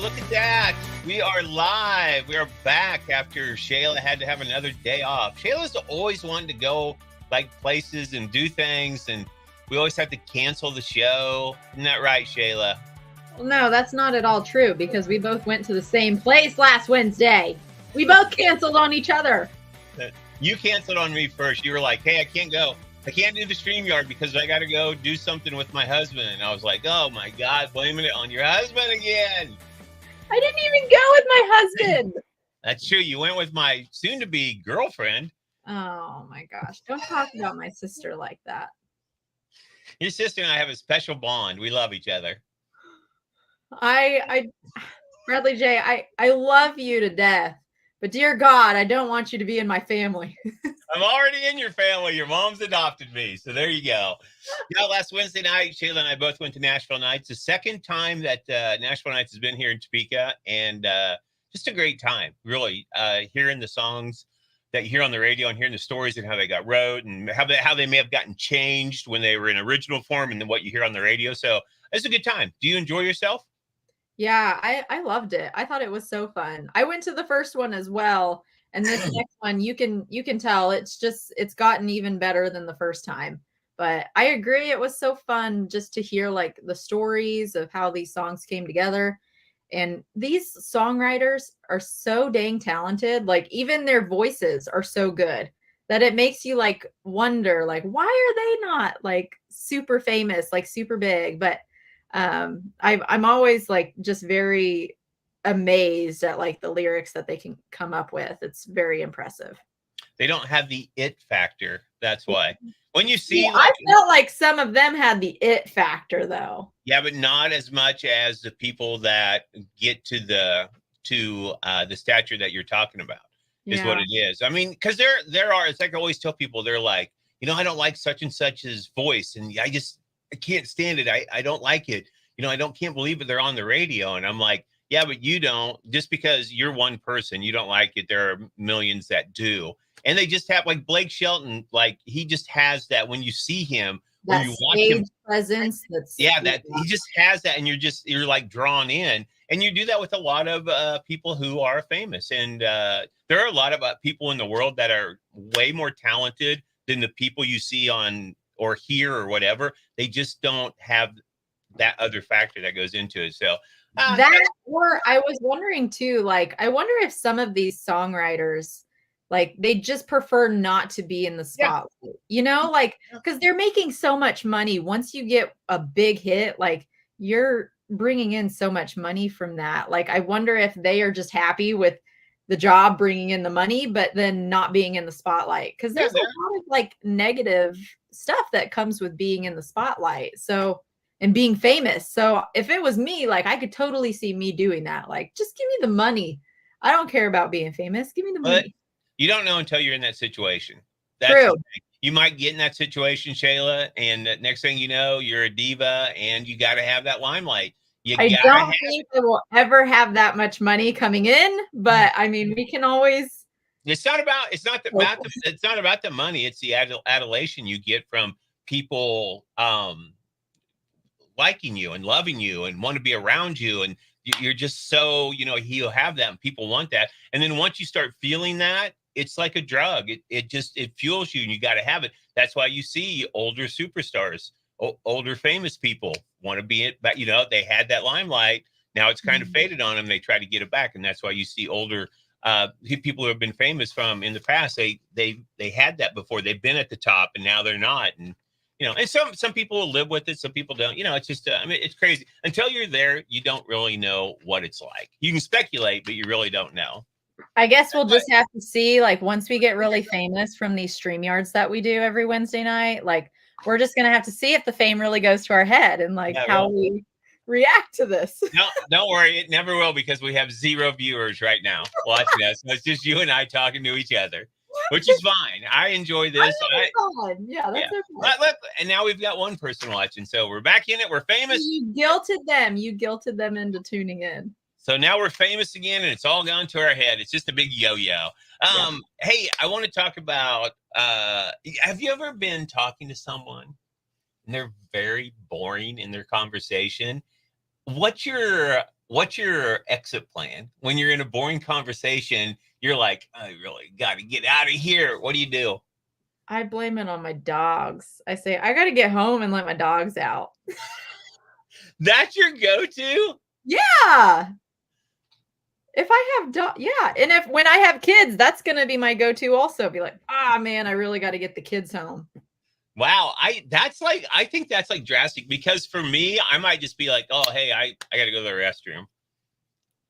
look at that. We are live. We are back after Shayla had to have another day off. Shayla's always wanted to go like places and do things, and we always have to cancel the show. Isn't that right, Shayla? Well, no, that's not at all true because we both went to the same place last Wednesday. We both canceled on each other. You canceled on me first. You were like, hey, I can't go. I can't do the StreamYard because I got to go do something with my husband. And I was like, oh my God, blaming it on your husband again. I didn't even go with my husband. That's true. You went with my soon-to-be girlfriend. Oh my gosh. Don't talk about my sister like that. Your sister and I have a special bond. We love each other. Bradley J, I love you to death. But dear God, I don't want you to be in my family. I'm already in your family. Your mom's adopted me. So there you go. Last Wednesday night, Shayla and I both went to Nashville Nights. The second time that Nashville Nights has been here in Topeka. And just a great time, really. Hearing the songs that you hear on the radio and hearing the stories and how they got wrote and how they may have gotten changed when they were in original form and then what you hear on the radio. So it's a good time. Do you enjoy yourself? Yeah, I loved it. I thought it was so fun. I went to the first one as well, and this next one you can tell it's gotten even better than the first time. But I agree, it was so fun just to hear like the stories of how these songs came together. And these songwriters are so dang talented. Like even their voices are so good that it makes you like wonder like why are they not like super famous, like super big, but I'm always like just very amazed at like the lyrics that they can come up with. It's very impressive. They don't have the it factor. That's why. When you see, I felt like some of them had the it factor though. Yeah, but not as much as the people that get to the stature that you're talking about is what it is. I mean, because there are. It's like I always tell people, they're like, I don't like such and such's voice, and I can't stand it. I don't like it. Can't believe it. They're on the radio. And I'm like, yeah, but you don't, just because you're one person, you don't like it. There are millions that do. And they just have like Blake Shelton, like he just has that when you see him, that you watch him presence. That he just has that. And you're like drawn in, and you do that with a lot of people who are famous. And there are a lot of people in the world that are way more talented than the people you see on or hear or whatever. They just don't have that other factor that goes into it. So or I was wondering too, like, I wonder if some of these songwriters, like they just prefer not to be in the spotlight, like, because they're making so much money. Once you get a big hit, like you're bringing in so much money from that. Like, I wonder if they are just happy with the job bringing in the money, but then not being in the spotlight. Because there's a lot of like negative stuff that comes with being in the spotlight. So, and being famous. So if it was me, like I could totally see me doing that. Like, just give me the money. I don't care about being famous. Give me the money. You don't know until you're in that situation. That's true. You might get in that situation, Shayla, and next thing you know, you're a diva and you got to have that limelight. I don't think I will ever have that much money coming in, but I mean, we can always. It's not about the money. It's the adulation you get from people liking you and loving you and want to be around you. And you're just so, he'll have that and people want that. And then once you start feeling that, it's like a drug. It fuels you and you got to have it. That's why you see older superstars, older famous people want to be it, but they had that limelight. Now it's kind of faded on them. They try to get it back. And that's why you see older people who have been famous from in the past. They had that before. They've been at the top and now they're not. And and some people will live with it. Some people don't. It's just, it's crazy. Until you're there, you don't really know what it's like. You can speculate, but you really don't know. I guess we'll just have to see, like, once we get really famous from these StreamYards that we do every Wednesday night, like, we're just going to have to see if the fame really goes to our head and, like, how we react to this. No, don't worry. It never will because we have 0 viewers right now watching us. So it's just you and I talking to each other. Which is fine. I enjoy this. Yeah, that's okay. Look, and now we've got one person watching. So we're back in it. We're famous. You guilted them into tuning in. So now we're famous again, and it's all gone to our head. It's just a big yo-yo. Hey, I want to talk about, have you ever been talking to someone and they're very boring in their conversation? What's your what's your exit plan when you're in a boring conversation? You're like, I really got to get out of here. What do you do? I blame it on my dogs. I say, I got to get home and let my dogs out. That's your go-to? Yeah. If I have yeah, and if when I have kids, that's gonna be my go-to also. Be like, ah man, I really got to get the kids home. Wow, I think that's like drastic, because for me, I might just be like, oh hey, I got to go to the restroom,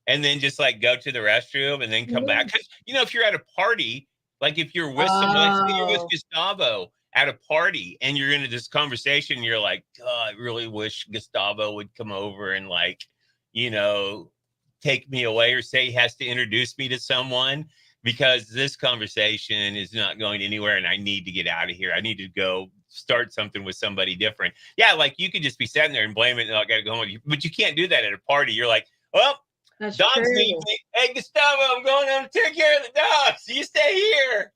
and then just like go to the restroom and then come back. Because if you're at a party, like if you're with someone, like say you're with Oh, Gustavo at a party and you're in this conversation, you're like, oh, I really wish Gustavo would come over and like, you know, take me away, or say he has to introduce me to someone, because this conversation is not going anywhere and I need to get out of here. I need to go start something with somebody different. Yeah, like you could just be sitting there and blame it and I got to go home. But you can't do that at a party. You're like, well, that's dogs need true. me. Hey, Gustavo, I'm going home to take care of the dogs. You stay here.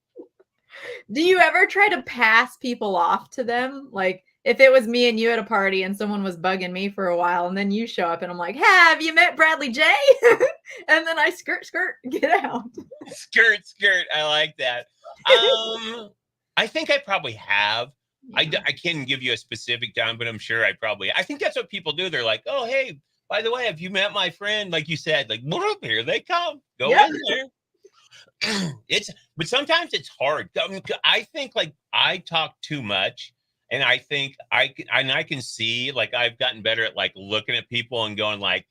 Do you ever try to pass people off to them? Like if it was me and you at a party and someone was bugging me for a while and then you show up and I'm like, hey, have you met Bradley J? And then I skirt, get out. Skirt. I like that. I think I probably have. Yeah. I can't give you a specific time, but I'm sure I think that's what people do. They're like, oh, hey, by the way, have you met my friend? Like you said, like, here they come. Go Yep. in there. But sometimes it's hard. I mean, I think like I talk too much, and I think I can see like I've gotten better at like looking at people and going like,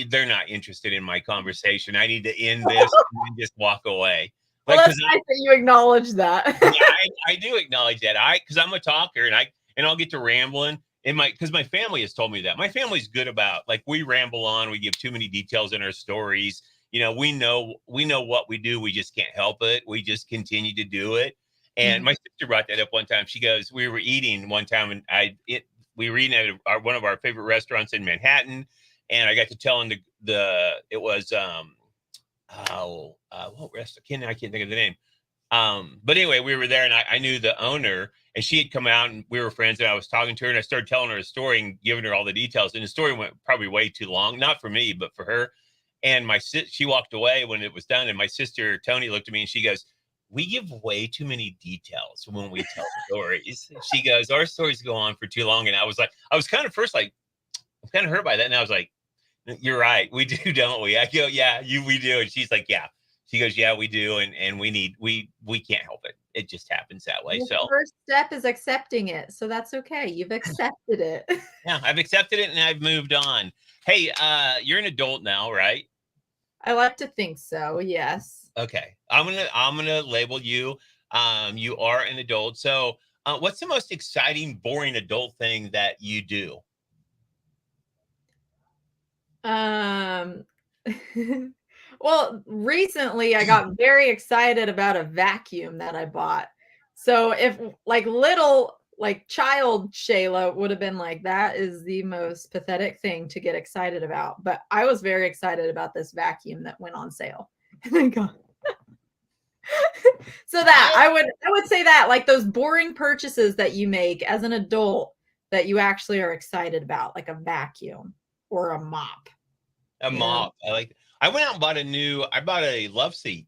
they're not interested in my conversation. I need to end this and just walk away. Well, Like, that's because nice that you acknowledge that. yeah, I do acknowledge that. Because I'm a talker, and I'll get to rambling. Because my family has told me that. My family's good about, like, we ramble on, we give too many details in our stories. We know what we do. We just can't help it. We just continue to do it. And my sister brought that up one time. She goes, we were eating one time, and we were eating at one of our favorite restaurants in Manhattan, and I got to telling it was what restaurant? I can't think of the name. But anyway, we were there, and I knew the owner, and she had come out, and we were friends, and I was talking to her, and I started telling her a story and giving her all the details. And the story went probably way too long, not for me, but for her. And she walked away when it was done. And my sister, Tony, looked at me and she goes, we give way too many details when we tell stories. She goes, our stories go on for too long. And I was kind of first, like, I'm kind of hurt by that. And I was like, you're right. We do, don't we? I go, yeah, we do. And she's like, yeah. She goes, yeah, we do. And we can't help it. It just happens that way. The So first step is accepting it. So that's okay. You've accepted it. yeah, I've accepted it and I've moved on. Hey, you're an adult now, right? I like to think so. Yes. Okay. I'm gonna label you. You are an adult. So what's the most exciting, boring adult thing that you do? Um, well, recently I got very excited about a vacuum that I bought. So if like little like child Shayla would have been like, that is the most pathetic thing to get excited about. But I was very excited about this vacuum that went on sale. And I got so that I would say that like those boring purchases that you make as an adult that you actually are excited about, like a vacuum or a mop. A You know, mop. I went out and I bought a love seat.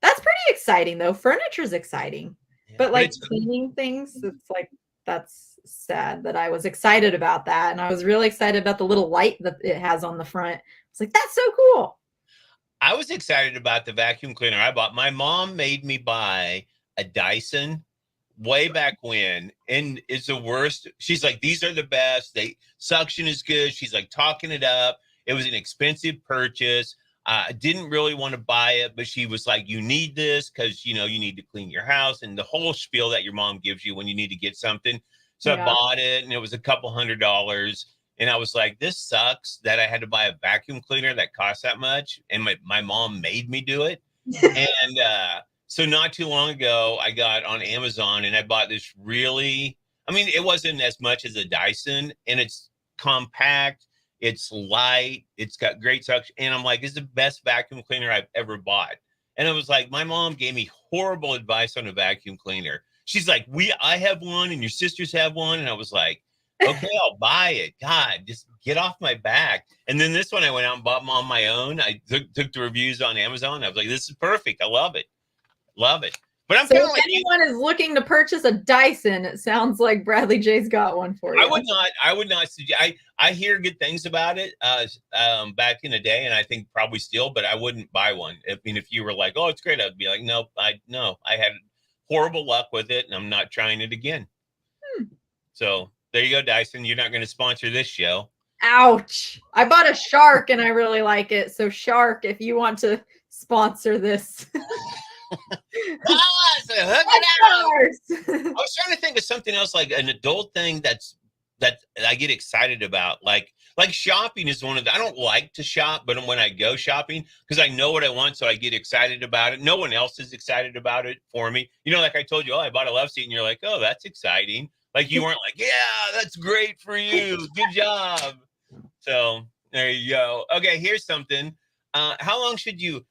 that's pretty exciting though. Furniture's exciting, Yeah. but But like it's cleaning things, it's like that's sad that I was excited about that, and I was really excited about the little light that it has on the front. It's like that's so cool. I was excited about the vacuum cleaner I bought. My mom made me buy a Dyson way back when, and it's the worst. She's like, these are the best. They suction is good. She's like talking it up. It was an expensive purchase. I didn't really want to buy it, but she was like, you need this because you need to clean your house and the whole spiel that your mom gives you when you need to get something. So I Yeah. bought it, and it was a couple $100. And I was like, this sucks that I had to buy a vacuum cleaner that costs that much. And my mom made me do it. And so not too long ago, I got on Amazon and I bought this it wasn't as much as a Dyson, and it's compact, it's light, it's got great suction. And I'm like, this is the best vacuum cleaner I've ever bought. And it was like, my mom gave me horrible advice on a vacuum cleaner. She's like, I have one and your sisters have one. And I was like, Okay, I'll buy it. God, just get off my back. And then this one I went out and bought them on my own. I took the reviews on Amazon. I was like, this is perfect. I love it. Love it. But I'm So kind if of like you. anyone is looking to purchase a Dyson, it sounds like Bradley J's got one for you. I would not suggest. I hear good things about it back in the day, and I think probably still, but I wouldn't buy one. I mean, if you were like, "Oh, it's great," I'd be like, "No, I had horrible luck with it, and I'm not trying it again." So there you go, Dyson. You're not going to sponsor this show. Ouch. I bought a Shark and I really like it. So Shark, if you want to sponsor this. So hook it out. I was trying to think of something else, like an adult thing that I get excited about. Like shopping is one of the, I don't like to shop, but when I go shopping, because I know what I want, so I get excited about it. No one else is excited about it for me. You know, like I told you, I bought a love seat, and you're like, oh, that's exciting. Like you weren't like, yeah, that's great for you. Good job. So there you go. Okay, here's something. How long should you?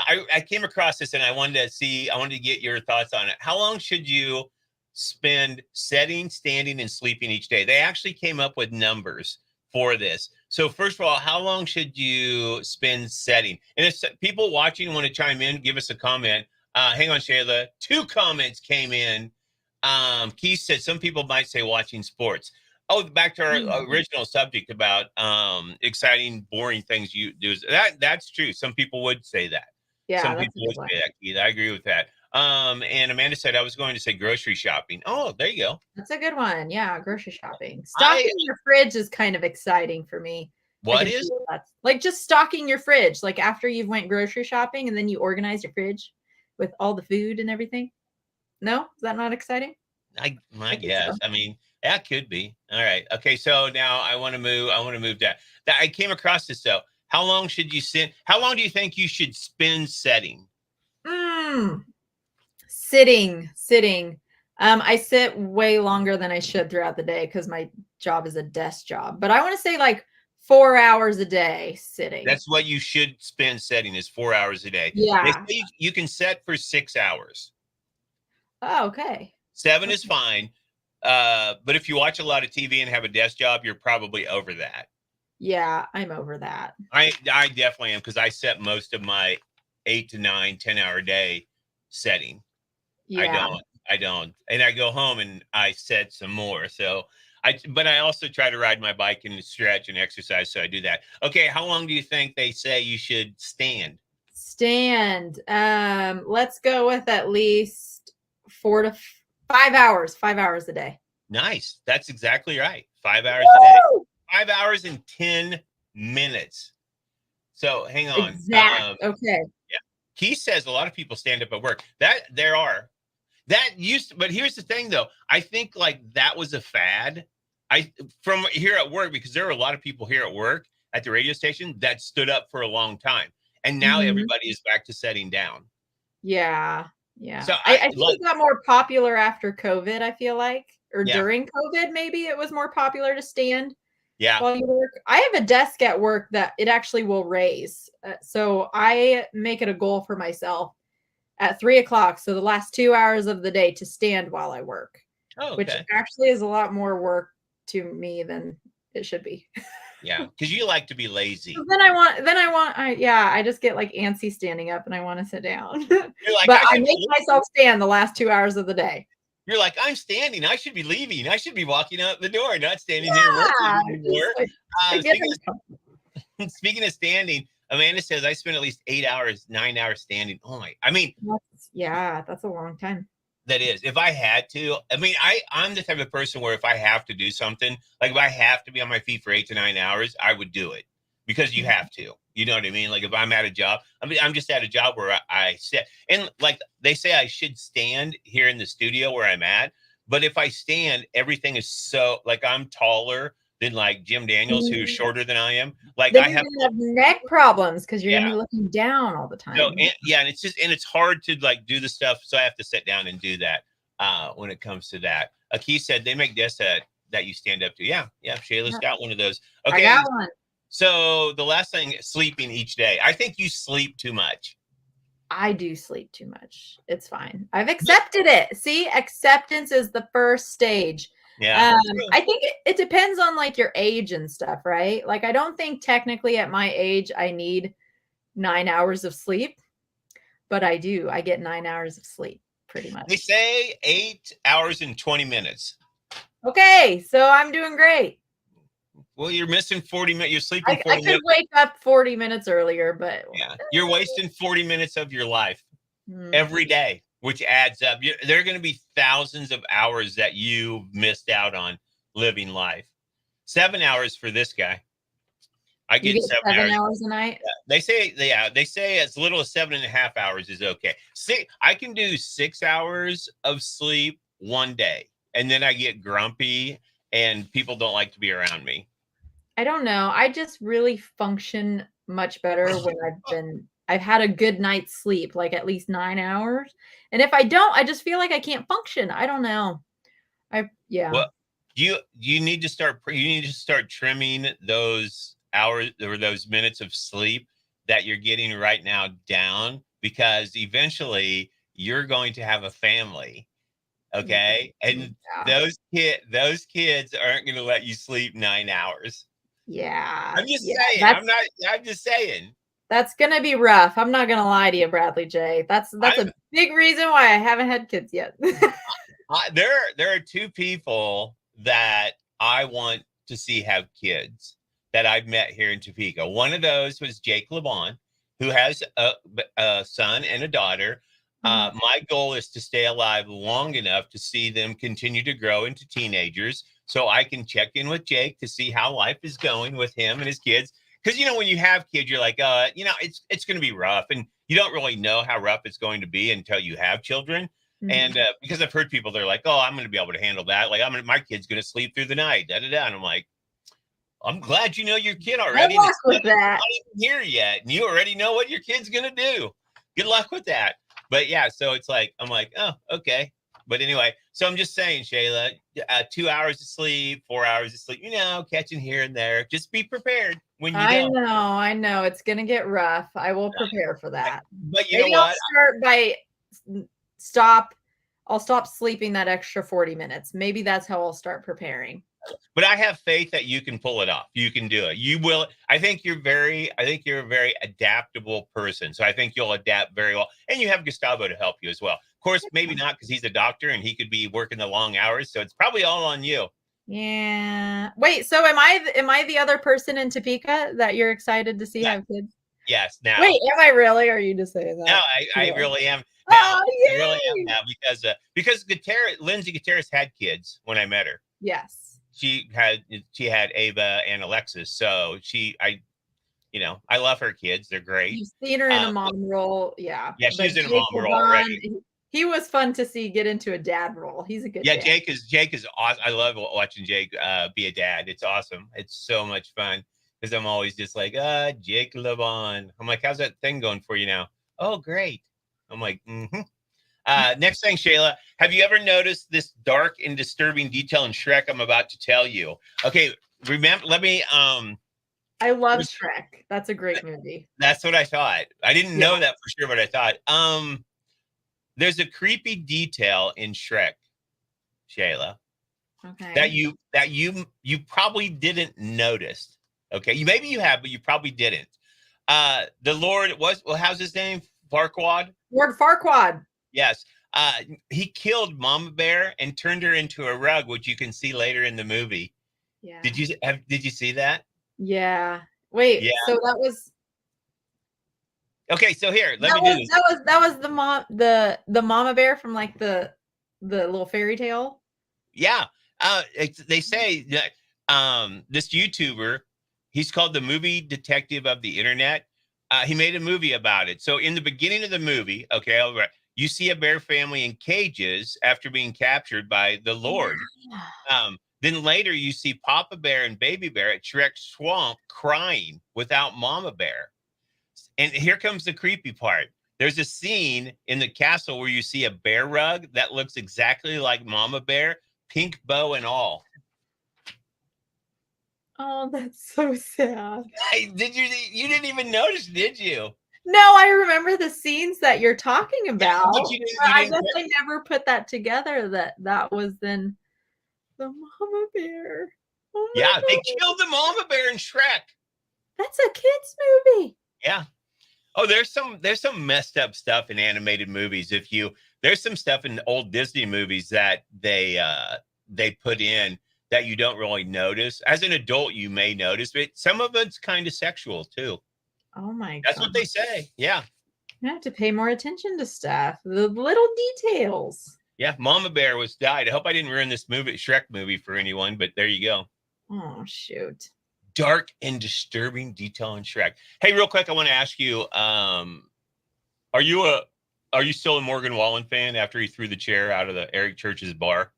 I came across this and I wanted to get your thoughts on it. How long should you spend setting, standing, and sleeping each day? They actually came up with numbers for this. So first of all, how long should you spend setting? And if people watching want to chime in, give us a comment. Hang on, Shayla. 2 comments came in. Keith said some people might say watching sports. Oh, back to our original subject about exciting, boring things you do. That's true. Some people would say that. Yeah, Some people would say that, Keith. I agree with that. And Amanda said I was going to say grocery shopping. Oh, there you go. That's a good one. Yeah, grocery shopping. Stocking your fridge is kind of exciting for me. What is? That's like just stocking your fridge, like after you've went grocery shopping and then you organize your fridge with all the food and everything. No, is that not exciting? I guess. So. I mean, that could be. All right. Okay. So now I want to move that. I came across this though. How long should you sit? How long do you think you should spend setting? Sitting. I sit way longer than I should throughout the day because my job is a desk job. But I want to say like 4 hours a day sitting. That's what you should spend setting is 4 hours a day. Yeah. You can set for 6 hours. Oh, okay. 7 is fine. But if you watch a lot of TV and have a desk job, you're probably over that. Yeah, I'm over that. I definitely am because I set most of my 8 to 9, 10-hour day setting. Yeah. I don't. And I go home and I set some more. So but I also try to ride my bike and stretch and exercise. So I do that. Okay. How long do you think they say you should stand? Let's go with at least 4 to 5 hours, 5 hours a day. Nice. That's exactly right. 5 hours a day. 5 hours and 10 minutes. So hang on. Okay. Yeah. Keith says a lot of people stand up at work. But here's the thing though. I think like that was a fad. From here at work, because there are a lot of people here at work at the radio station that stood up for a long time. And now everybody is back to setting down. Yeah. Yeah. So I think it got more popular after COVID, I feel like. Or during COVID, maybe it was more popular to stand. Yeah. While you work. I have a desk at work that it actually will raise. So I make it a goal for myself at 3:00. So the last 2 hours of the day to stand while I work. Oh, okay. Which actually is a lot more work to me than it should be. Yeah, because you like to be lazy. I just get like antsy standing up and I want to sit down. Like, but I make myself stand the last 2 hours of the day. You're like, I'm standing. I should be leaving. I should be walking out the door, not standing here working anymore. Speaking of standing, Amanda says I spend at least 8 hours, 9 hours standing. Oh my! I mean, that's a long time. That is, if I had to. I mean, I'm the type of person where if I have to do something, like if I have to be on my feet for 8 to 9 hours, I would do it because you have to. You know what I mean? Like if I'm at a job, I'm just at a job where I sit, and like they say I should stand here in the studio where I'm at, but if I stand, everything is so like I'm taller than like Jim Daniels, who's shorter than I am. Like then I have neck problems because you're gonna be looking down all the time. So, and it's hard to like do the stuff, so I have to sit down and do that when it comes to that. Keith said they make desks that you stand up to. Yeah, Shayla's got one of those. Okay, I got one. So the last thing, sleeping each day. I think you sleep too much. I do sleep too much. It's fine. I've accepted it. See, acceptance is the first stage. Yeah. I think it depends on like your age and stuff, right? Like I don't think technically at my age I need 9 hours of sleep, but I do. I get 9 hours of sleep pretty They much. say 8 hours and 20 minutes. Okay, so I'm doing great. Well, you're missing 40 minutes. You're sleeping I 40 could minutes. wake up 40 minutes earlier, but Yeah. You're wasting 40 minutes of your life hmm. every day, which adds up. There are going to be thousands of hours that you missed out on living life. 7 hours for this guy. I You get get 7 7 hours. hours a night? They say as little as 7.5 hours is okay. See, I can do 6 hours of sleep one day, and then I get grumpy, and people don't like to be around me. I don't know. I just really function much better when I've had a good night's sleep, like at least 9 hours. And if I don't, I just feel like I can't function. I don't know. Yeah. Well, you need to start trimming those hours or those minutes of sleep that you're getting right now down, because eventually you're going to have a family. Okay. And Yeah. those kids aren't going to let you sleep 9 hours. Yeah. I'm just Yeah. saying. I'm just saying. That's gonna be rough. I'm not gonna lie to you, Bradley J. That's I'm a big reason why I haven't had kids yet. there are two people that I want to see have kids that I've met here in Topeka. One of those was Jake LeBon, who has a son and a daughter. Mhm. My goal is to stay alive long enough to see them continue to grow into teenagers, so I can check in with Jake to see how life is going with him and his kids. Because when you have kids, you're like, it's going to be rough, and you don't really know how rough it's going to be until you have children. And Mhm. because I've heard people, they're like, "Oh, I'm going to be able to handle that. Like, my kid's going to sleep through the night." Da da da. And I'm like, "I'm glad you know your kid Good already. And luck it's with that. not even here yet, and you already know what your kid's going to do. Good luck with that." But yeah, so it's like I'm like, "Oh, okay." But anyway, so I'm just saying, Shayla, 2 hours of sleep, 4 hours of sleep, catching here and there. Just be prepared when you I go. know, I know. It's gonna get rough. I will prepare for that. But you know Maybe I'll what? start by stop. I'll stop sleeping that extra 40 minutes. Maybe that's how I'll start preparing. But I have faith that you can pull it off. You can do it. You will. I think you're a very adaptable person. So I think you'll adapt very well. And you have Gustavo to help you as well. Of course, maybe not, because he's a doctor and he could be working the long hours. So it's probably all on you. Yeah. Wait, so am I the other person in Topeka that you're excited to see Yeah. have kids? Yes. Now, Wait, am I really? Or are you just saying now that? I Yeah. really am. Now, Oh, I really am yay! now, because Lindsay Gutierrez had kids when I met her. Yes. She had Ava and Alexis. So I love her kids. They're great. You've seen her in a Uh, mom role, yeah. yeah, But she's in a Jake mom role LeBron, already. he was fun to see get into a dad role. He's a good Yeah, dad. Jake is awesome. I love watching Jake be a dad. It's awesome. It's so much fun, because I'm always just like, Jake LeBon. I'm like, how's that thing going for you now? Oh, great. I'm like, mm-hmm. Next thing, Shayla, have you ever noticed this dark and disturbing detail in Shrek I'm about to tell you? Okay, remember, let me, I love Shrek. That's a great movie. that's what I thought. I didn't Yeah. know that for sure, but I thought, there's a creepy detail in Shrek, Shayla, that Okay. you probably didn't notice. Okay, maybe you have, but you probably didn't. The Lord was, well, how's his name? Farquaad. Lord Farquaad. Yes. He killed Mama Bear and turned her into a rug, which you can see later in the movie. Yeah. Did you see that? Yeah. Wait, Yeah. so that was Okay, so here, let that me do was this. that was the mama bear from like the little fairy tale? Yeah. They say that this YouTuber, he's called the movie detective of the internet. He made a movie about it. So in the beginning of the movie, okay, all right, you see a bear family in cages after being captured by the Lord. Yeah. Then later you see Papa Bear and Baby Bear at Shrek's swamp crying without Mama Bear. And here comes the creepy part. There's a scene in the castle where you see a bear rug that looks exactly like Mama Bear, pink bow and all. Oh, that's so sad. Hey, you didn't even notice, did you? No, I remember the scenes that you're talking Yeah, about, but but you I didn't. guess I never put that together that was then The mama bear. Oh my Yeah, they God. killed the mama bear in Shrek. That's a kids movie. Yeah. Oh, there's some messed up stuff in animated movies. There's some stuff in old Disney movies that they put in that you don't really notice. As an adult, you may notice, but some of it's kind of sexual too. Oh my That's God. what they say. Yeah. I have to pay more attention to stuff. The little details. Yeah. Mama Bear died. I hope I didn't ruin this Shrek movie for anyone, but there you go. Oh, shoot. Dark and disturbing detail in Shrek. Hey, real quick, I want to ask you, are you still a Morgan Wallen fan after he threw the chair out of the Eric Church's bar?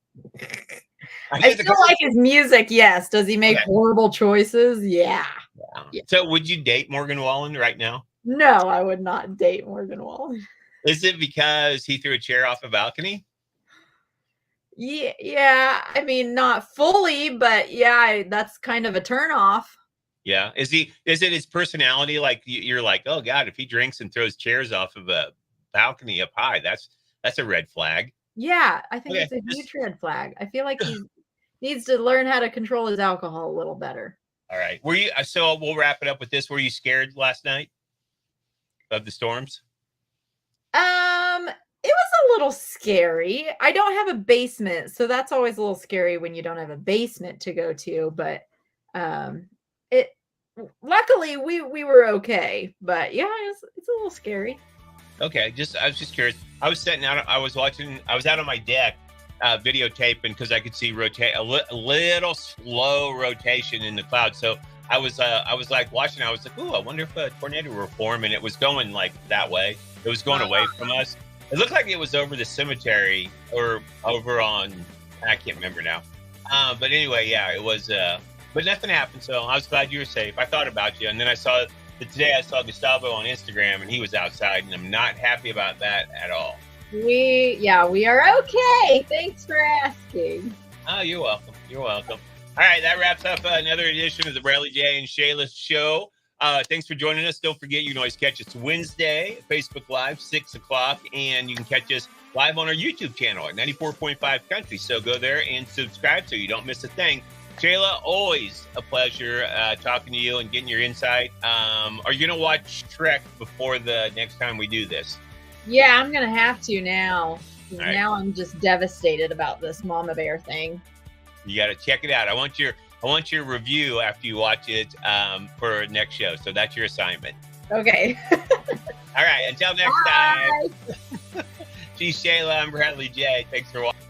I still like his music, yes. Does he make horrible choices? Yeah. So would you date Morgan Wallen right now? No, I would not date Morgan Wallen. Is it because he threw a chair off a balcony? Yeah. I mean, not fully, but yeah, that's kind of a turnoff. Yeah. Is it his personality? Like you're like, oh God, if he drinks and throws chairs off of a balcony up high, that's a red flag. Yeah, I think it's a huge red flag. I feel like he needs to learn how to control his alcohol a little better. All right. So we'll wrap it up with this. Were you scared last night of the storms? It was a little scary. I don't have a basement, so that's always a little scary when you don't have a basement to go to, but luckily we were okay. But yeah, it's a little scary. Okay, I was just curious. I was out on my deck videotaping because I could see a little slow rotation in the clouds. So I was like watching. I was like, "Ooh, I wonder if a tornado will form." And it was going like that way. It was going away from us. It looked like it was over the cemetery or over on, I can't remember now. But anyway, yeah, it was. But nothing happened. So I was glad you were safe. I thought about you, and then today I saw Gustavo on Instagram, and he was outside, and I'm not happy about that at all. We are okay. Thanks for asking. Oh, you're welcome. You're welcome. All right, that wraps up another edition of the Bradley J and Shayla Show. Thanks for joining us. Don't forget, you can always catch us Wednesday, Facebook Live, 6 o'clock, and you can catch us live on our YouTube channel at 94.5 Country. So go there and subscribe so you don't miss a thing. Shayla, always a pleasure talking to you and getting your insight. Are you going to watch Shrek before the next time we do this? Yeah, I'm going to have to now. Right. Now I'm just devastated about this mama bear thing. You got to check it out. I want your review after you watch it for next show. So that's your assignment. Okay. All right. Until next time. She's Shayla. I'm Bradley J. Thanks for watching.